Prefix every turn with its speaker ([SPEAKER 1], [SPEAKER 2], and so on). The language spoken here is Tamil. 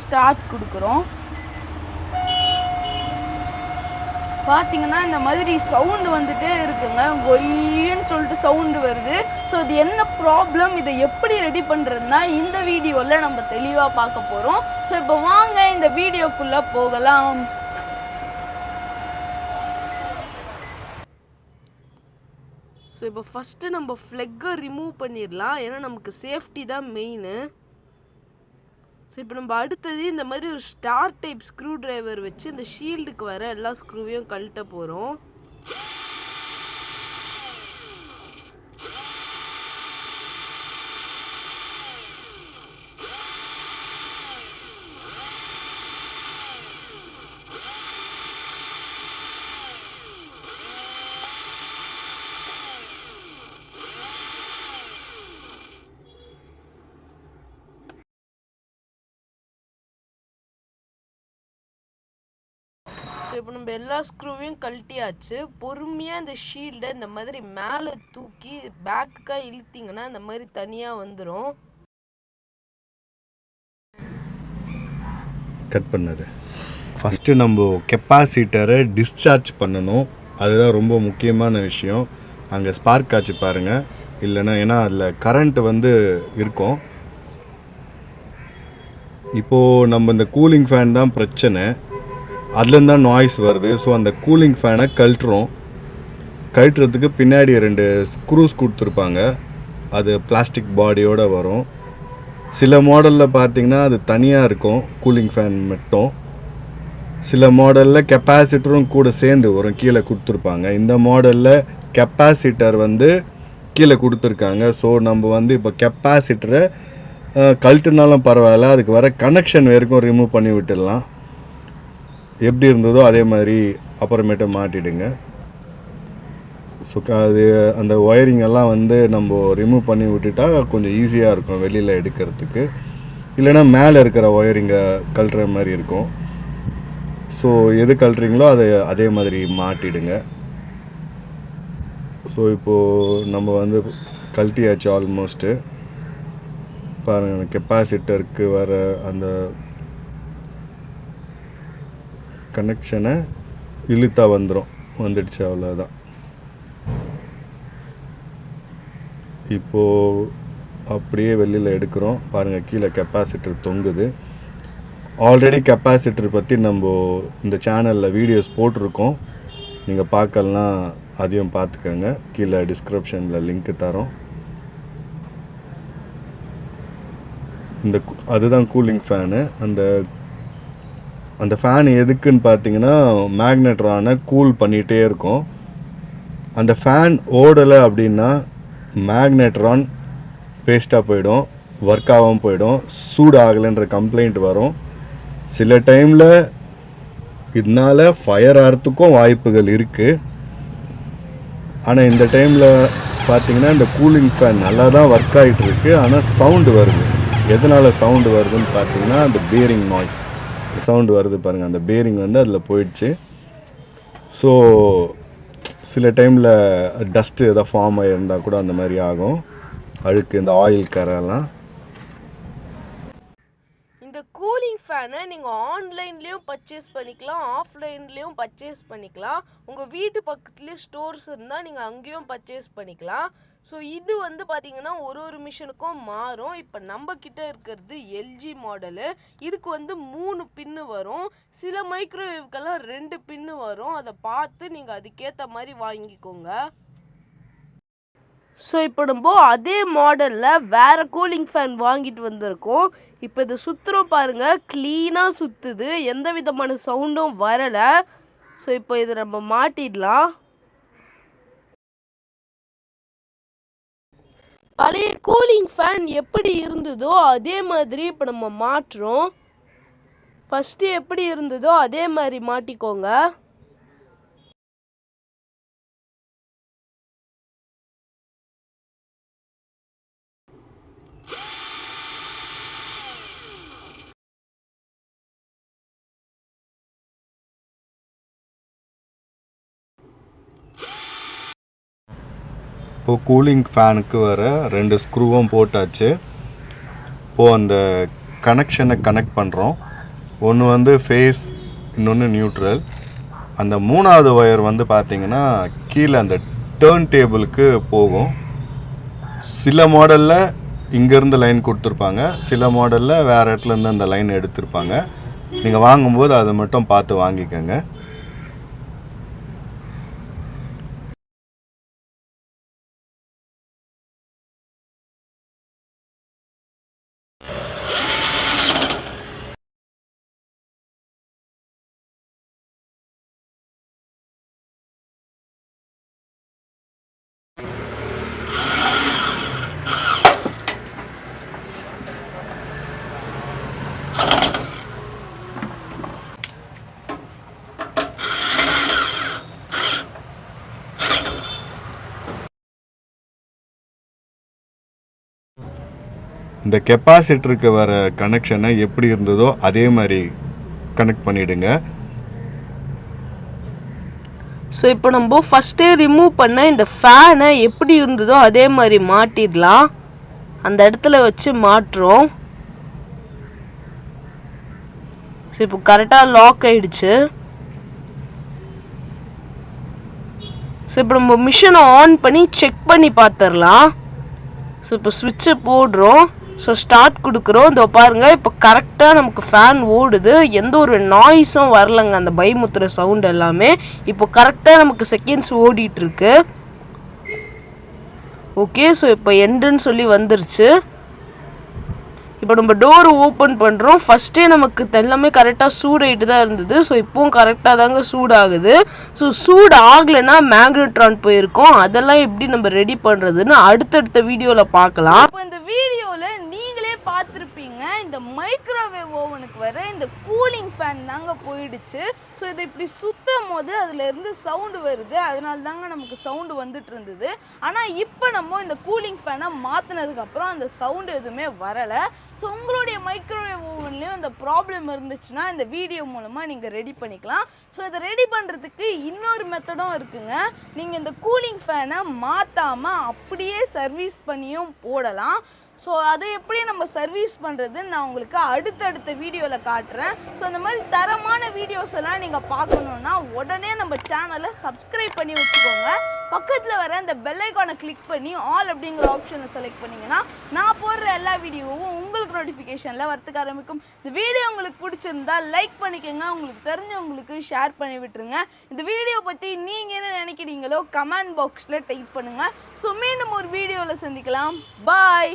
[SPEAKER 1] ஸ்டார்ட் கொடுக்குறோம். பார்த்தீங்கன்னா இந்த மாதிரி சவுண்டு வந்துட்டே இருக்குங்க, கொய்ன்னு சொல்லிட்டு சவுண்டு வருது. ஸோ இது என்ன ப்ராப்ளம், இதை எப்படி ரெடி பண்ணுறதுனா இந்த வீடியோவில் நம்ம தெளிவாக பார்க்க போகிறோம். ஸோ இப்போ வாங்க இந்த வீடியோக்குள்ளே போகலாம். ஸோ இப்போ ஃபஸ்ட்டு நம்ம ஃப்ளெக்கை ரிமூவ் பண்ணிடலாம், ஏன்னா நமக்கு சேஃப்டி தான் மெயினு. ஸோ இப்போ நம்ம அடுத்தது இந்த மாதிரி ஒரு ஸ்டார் டைப் ஸ்க்ரூ ட்ரைவர் வச்சு இந்த ஷீல்டுக்கு வர எல்லா ஸ்க்ரூவையும் கழட்ட போகிறோம். ஸோ இப்போ நம்ம எல்லா ஸ்க்ரூவையும் கழட்டியாச்சு. பொறுமையாக இந்த ஷீல்டை இந்த மாதிரி மேலே தூக்கி பேக்குக்காக இழுத்திங்கன்னா இந்த மாதிரி தனியாக வந்துடும்.
[SPEAKER 2] கட் பண்ணது ஃபஸ்ட்டு நம்ம கெப்பாசிட்டரை டிஸ்சார்ஜ் பண்ணணும், அதுதான் ரொம்ப முக்கியமான விஷயம். அங்கே ஸ்பார்க் ஆச்சு பாருங்கள், இல்லைன்னா ஏன்னா அதில் கரண்ட் இருக்கும். இப்போது நம்ம இந்த கூலிங் ஃபேன் தான் பிரச்சனை, அதுலேருந்து தான் நாய்ஸ் வருது. ஸோ அந்த கூலிங் ஃபேனை கழட்டுறதுக்கு பின்னாடி 2 ஸ்க்ரூஸ் கொடுத்துருப்பாங்க, அது பிளாஸ்டிக் பாடியோடு வரும். சில மாடலில் பார்த்திங்கன்னா அது தனியாக இருக்கும் கூலிங் ஃபேன் மட்டும். சில மாடலில் கெப்பாசிட்டரும் கூட சேர்ந்து வரும், கீழே கொடுத்துருப்பாங்க. இந்த மாடலில் கெப்பாசிட்டர் கீழே கொடுத்துருக்காங்க. ஸோ நம்ம இப்போ கெப்பாசிட்டரை கழட்டுனாலும் பரவாயில்ல, அதுக்கு வர கனெக்ஷன் வரைக்கும் ரிமூவ் பண்ணி விட்டுடலாம். எப்படி இருந்ததோ அதே மாதிரி அப்புறமேட்டு மாட்டிடுங்க. ஸோ அது அந்த ஒயரிங் எல்லாம் நம்ம ரிமூவ் பண்ணி விட்டுட்டா கொஞ்சம் ஈஸியாக இருக்கும் வெளியில் எடுக்கிறதுக்கு. இல்லைன்னா மேலே இருக்கிற ஒயரிங்கை கழட்டுற மாதிரி இருக்கும். ஸோ எது கழட்டுறீங்களோ அதை அதே மாதிரி மாட்டிடுங்க. ஸோ இப்போது நம்ம கழட்டியாச்சு ஆல்மோஸ்ட்டு. பாருங்கள், கெப்பாசிட்டருக்கு வர அந்த கனெக்ஷனை இழுத்தா வந்துடுச்சு, அவ்வளோதான். இப்போது அப்படியே வெளியில் எடுக்கிறோம். பாருங்கள், கீழே கெப்பாசிட்டர் தொங்குது. ஆல்ரெடி கெப்பாசிட்டர் பற்றி நம்ம இந்த சேனலில் வீடியோஸ் போட்டிருக்கோம், நீங்கள் பார்க்கலாம், அதையும் பார்த்துக்கோங்க. கீழே டிஸ்கிரிப்ஷனில் லிங்க்கு தரோம். அதுதான் கூலிங் ஃபேனு. அந்த ஃபேன் எதுக்குன்னு பார்த்தீங்கன்னா மேக்னெட்ரானை கூல் பண்ணிகிட்டே இருக்கும். அந்த ஃபேன் ஓடலை அப்படின்னா மேக்னெட்ரான் வேஸ்ட்டாக போயிடும், ஒர்க் ஆகாமல் போயிடும், சூடாகலைன்ற கம்ப்ளைண்ட் வரும். சில டைமில் இதனால் ஃபயர் ஆகிறதுக்கும் வாய்ப்புகள் இருக்குது. ஆனால் இந்த டைமில் பார்த்திங்கன்னா இந்த கூலிங் ஃபேன் நல்லா தான் ஒர்க் ஆகிட்டுருக்கு. ஆனால் சவுண்டு வருது. எதனால் சவுண்டு வருதுன்னு பார்த்தீங்கன்னா அந்த பேரிங் நாய்ஸ் சவுண்டு வருது பாருங்கள், அந்த பேரிங் அதில் போயிடுச்சு. ஸோ சில டைமில் டஸ்ட்டு எதாவது ஃபார்ம் ஆகிருந்தால் கூட அந்த மாதிரி ஆகும், அழுக்கு, இந்த ஆயில் கரெல்லாம்.
[SPEAKER 1] இந்த கூலிங் ஃபேனை நீங்கள் ஆன்லைன்லேயும் பர்ச்சேஸ் பண்ணிக்கலாம், ஆஃப்லைன்லேயும் பர்ச்சேஸ் பண்ணிக்கலாம். உங்கள் வீட்டு பக்கத்துலேயே ஸ்டோர்ஸ் இருந்தால் நீங்கள் அங்கேயும் பர்ச்சேஸ் பண்ணிக்கலாம். ஸோ இது பார்த்தீங்கன்னா ஒரு மிஷினுக்கும் மாறும். இப்போ நம்ம கிட்ட இருக்கிறது எல்ஜி மாடலு. இதுக்கு 3 பின்னு வரும். சில மைக்ரோவேவ்க்கெல்லாம் 2 பின்னு வரும். அதை பார்த்து நீங்கள் அதுக்கேற்ற மாதிரி வாங்கிக்கோங்க. ஸோ இப்போ நம்ம அதே மாடலில் வேறு கூலிங் ஃபேன் வாங்கிட்டு வந்திருக்கோம். இப்போ இது சுற்றுறோம் பாருங்கள், க்ளீனாக சுற்றுது, எந்த விதமான சவுண்டும் வரலை. ஸோ இப்போ இதை நம்ம மாட்டிடலாம். பழைய கூலிங் ஃபேன் எப்படி இருந்ததோ அதே மாதிரி இப்போ நம்ம மாட்டுறோம். ஃபஸ்ட்டு எப்படி இருந்ததோ அதே மாதிரி மாட்டிக்கோங்க.
[SPEAKER 2] இப்போது கூலிங் ஃபேனுக்கு வர 2 ஸ்க்ரூவும் போட்டாச்சு. இப்போது அந்த கனெக்ஷனை கனெக்ட் பண்ணுறோம். ஒன்று வந்து ஃபேஸ், இன்னொன்று நியூட்ரல். அந்த 3வது ஒயர் வந்து பார்த்திங்கன்னா கீழே அந்த டேர்ன் டேபிளுக்கு போகும். சில மாடலில் இங்கேருந்து லைன் கொடுத்துருப்பாங்க, சில மாடலில் வேறு இடத்துலேருந்து அந்த லைன் எடுத்திருப்பாங்க. நீங்கள் வாங்கும்போது அதை மட்டும் பார்த்து வாங்கிக்கோங்க. இந்த கெப்பாசிட்டருக்கு வர கனெக்ஷனை எப்படி இருந்ததோ அதே மாதிரி கனெக்ட் பண்ணிவிடுங்க.
[SPEAKER 1] ஸோ இப்போ நம்ம ஃபஸ்ட்டே ரிமூவ் பண்ண இந்த ஃபேனை எப்படி இருந்ததோ அதே மாதிரி மாட்டிடலாம். அந்த இடத்துல வச்சு மாட்டுறோம். ஸோ இப்போ கரெக்டாக லாக் ஆயிடுச்சு. ஸோ இப்போ நம்ம மிஷினை ஆன் பண்ணி செக் பண்ணி பார்த்துடலாம். ஸோ இப்போ ஸ்விட்சை போடுறோம். ஸோ ஸ்டார்ட் கொடுக்குறோம். இதோ பாருங்கள், இப்போ கரெக்டாக நமக்கு ஃபேன் ஓடுது. எந்த ஒரு நாய்ஸும் வரலங்க. அந்த பயமுத்துற சவுண்ட் எல்லாமே இப்போ கரெக்டாக நமக்கு செகண்ட்ஸ் ஓடிட்டுருக்கு. ஓகே, ஸோ இப்போ எண்டுன்னு சொல்லி வந்துருச்சு. இப்போ நம்ம டோர் ஓப்பன் பண்ணுறோம். ஃபஸ்ட்டே நமக்கு எல்லாமே கரெக்டாக சூடாகிட்டு தான் இருந்தது. ஸோ இப்போவும் கரெக்டாக தாங்க சூடாகுது. ஸோ சூடு ஆகலைன்னா மேக்னட்ரான் போயிருக்கோம். அதெல்லாம் எப்படி நம்ம ரெடி பண்ணுறதுன்னு அடுத்தடுத்த வீடியோவில் பார்க்கலாம்.
[SPEAKER 3] இப்போ இந்த வீடியோவில் நீங்களே பார்த்துருப்பீங்க, இந்த மைக்ரோவேவ் ஓவனுக்கு வர இந்த கூலிங் ஃபேன் தாங்க போயிடுச்சு. ஸோ இதை இப்படி சுற்றும் போது அதுலேருந்து சவுண்டு வருது. அதனால தாங்க நமக்கு சவுண்டு வந்துட்டு இருந்தது. ஆனால் இப்போ நம்ம இந்த கூலிங் ஃபேனை மாற்றினதுக்கப்புறம் அந்த சவுண்டு எதுவுமே வரலை. ஸோ உங்களுடைய மைக்ரோவேவ் ஓவன்லேயும் இந்த ப்ராப்ளம் இருந்துச்சுன்னா இந்த வீடியோ மூலமாக நீங்கள் ரெடி பண்ணிக்கலாம். ஸோ இதை ரெடி பண்ணுறதுக்கு இன்னொரு மெத்தடும் இருக்குங்க. நீங்கள் இந்த கூலிங் ஃபேனை மாற்றாமல் அப்படியே சர்வீஸ் பண்ணியும் போடலாம். ஸோ அதை எப்படி நம்ம சர்வீஸ் பண்ணுறதுன்னு நான் உங்களுக்கு அடுத்தடுத்த வீடியோவில் காட்டுறேன். ஸோ அந்த மாதிரி தரமான வீடியோஸ் எல்லாம் நீங்கள் பார்க்கணுன்னா உடனே நம்ம சேனலை சப்ஸ்கிரைப் பண்ணி வச்சுக்கோங்க. பக்கத்தில் வர அந்த பெல் ஐக்கானை கிளிக் பண்ணி ஆல் அப்படிங்கிற ஆப்ஷனை செலக்ட் பண்ணிங்கன்னா நான் போடுற எல்லா வீடியோவும் உங்களுக்கு நோட்டிஃபிகேஷனில் வரத்துக்கு ஆரம்பிக்கும். இந்த வீடியோ உங்களுக்கு பிடிச்சிருந்தா லைக் பண்ணிக்கோங்க. உங்களுக்கு தெரிஞ்சவங்களுக்கு ஷேர் பண்ணி விட்டுருங்க. இந்த வீடியோ பற்றி நீங்கள் என்ன நினைக்கிறீங்களோ கமெண்ட் பாக்ஸில் டைப் பண்ணுங்கள். ஸோ மீண்டும் ஒரு வீடியோவில் சந்திக்கலாம். பாய்.